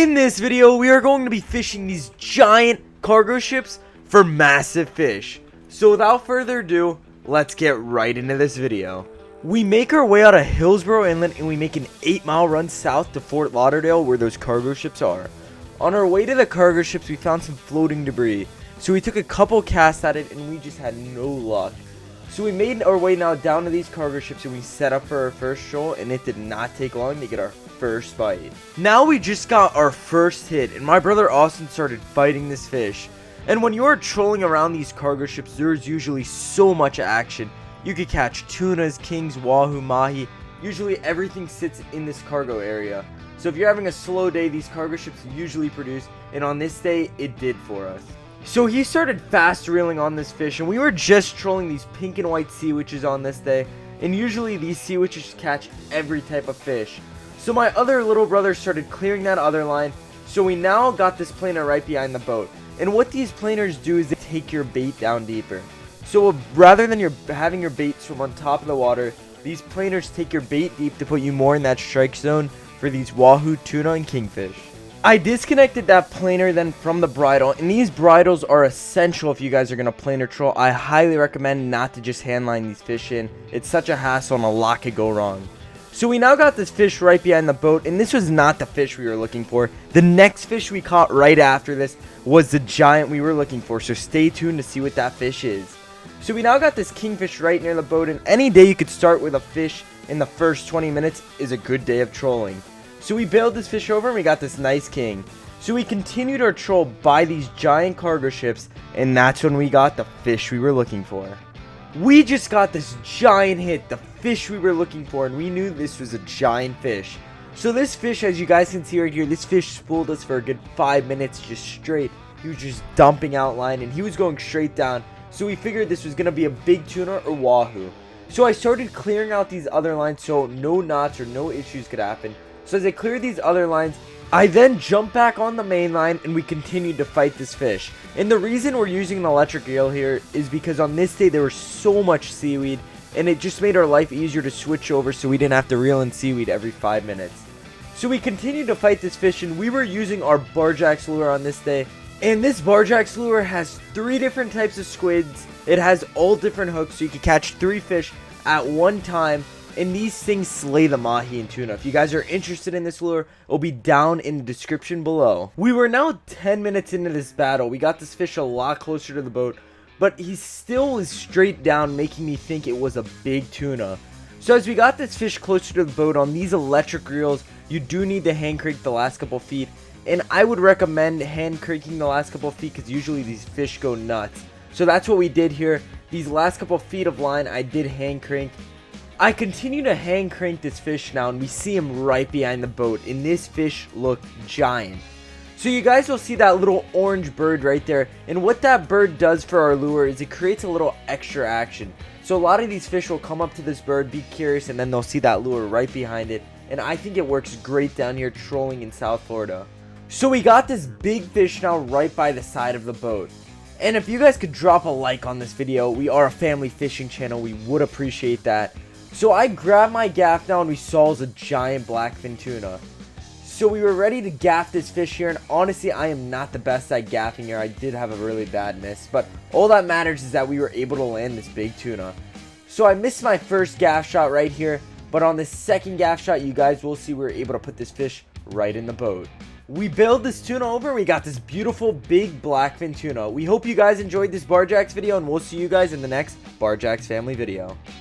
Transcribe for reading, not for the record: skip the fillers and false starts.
In this video, we are going to be fishing these giant cargo ships for massive fish. So without further ado, let's get right into this video. We make our way out of Hillsborough Inlet and we make an 8-mile run south to Fort Lauderdale where those cargo ships are. On our way to the cargo ships, we found some floating debris. So we took a couple casts at it and we just had no luck. So we made our way now down to these cargo ships and we set up for our first shoal, and it did not take long to get our first bite. Now we just got our first hit and my brother Austin started fighting this fish. And when you're trolling around these cargo ships, there's usually so much action. You could catch tunas, kings, wahoo, mahi. Usually everything sits in this cargo area. So if you're having a slow day, these cargo ships usually produce, and on this day it did for us. So he started fast reeling on this fish, and we were just trolling these pink and white sea witches on this day, and usually these sea witches catch every type of fish. So my other little brother started clearing that other line, so we now got this planer right behind the boat. And what these planers do is they take your bait down deeper. So rather than having your bait swim on top of the water, these planers take your bait deep to put you more in that strike zone for these wahoo, tuna, and kingfish. I disconnected that planer then from the bridle, and these bridles are essential if you guys are going to planer troll. I highly recommend not to just handline these fish in. It's such a hassle and a lot could go wrong. So we now got this fish right behind the boat, and this was not the fish we were looking for. The next fish we caught right after this was the giant we were looking for, so stay tuned to see what that fish is. So we now got this kingfish right near the boat, and any day you could start with a fish in the first 20 minutes is a good day of trolling. So we bailed this fish over and we got this nice king. So we continued our troll by these giant cargo ships, and that's when we got the fish we were looking for. We just got this giant hit, the fish we were looking for, and we knew this was a giant fish. So this fish, as you guys can see right here, this fish spooled us for a good 5 minutes just straight. He was just dumping out line and he was going straight down. So we figured this was going to be a big tuna or wahoo. So I started clearing out these other lines so no knots or no issues could happen. So as I cleared these other lines, I then jumped back on the main line and we continued to fight this fish. And the reason we're using an electric reel here is because on this day there was so much seaweed, and it just made our life easier to switch over so we didn't have to reel in seaweed every 5 minutes. So we continued to fight this fish, and we were using our barjacks lure on this day. And this barjacks lure has 3 different types of squids. It has all different hooks so you can catch 3 fish at one time. And these things slay the mahi and tuna. If you guys are interested in this lure, it'll be down in the description below. We were now 10 minutes into this battle. We got this fish a lot closer to the boat, but he still was straight down, making me think it was a big tuna. So as we got this fish closer to the boat, on these electric reels, you do need to hand crank the last couple feet. And I would recommend hand cranking the last couple feet because usually these fish go nuts. So that's what we did here. These last couple feet of line, I did hand crank. I continue to hand crank this fish now, and we see him right behind the boat, and this fish looked giant. So you guys will see that little orange bird right there, and what that bird does for our lure is it creates a little extra action. So a lot of these fish will come up to this bird, be curious, and then they'll see that lure right behind it, and I think it works great down here trolling in South Florida. So we got this big fish now right by the side of the boat. And if you guys could drop a like on this video, we are a family fishing channel, we would appreciate that. So I grabbed my gaff now and we saw it was a giant blackfin tuna. So we were ready to gaff this fish here, and honestly I am not the best at gaffing here. I did have a really bad miss, but all that matters is that we were able to land this big tuna. So I missed my first gaff shot right here, but on the second gaff shot you guys will see we were able to put this fish right in the boat. We bailed this tuna over and we got this beautiful big blackfin tuna. We hope you guys enjoyed this Barjacks video, and we'll see you guys in the next Barjacks family video.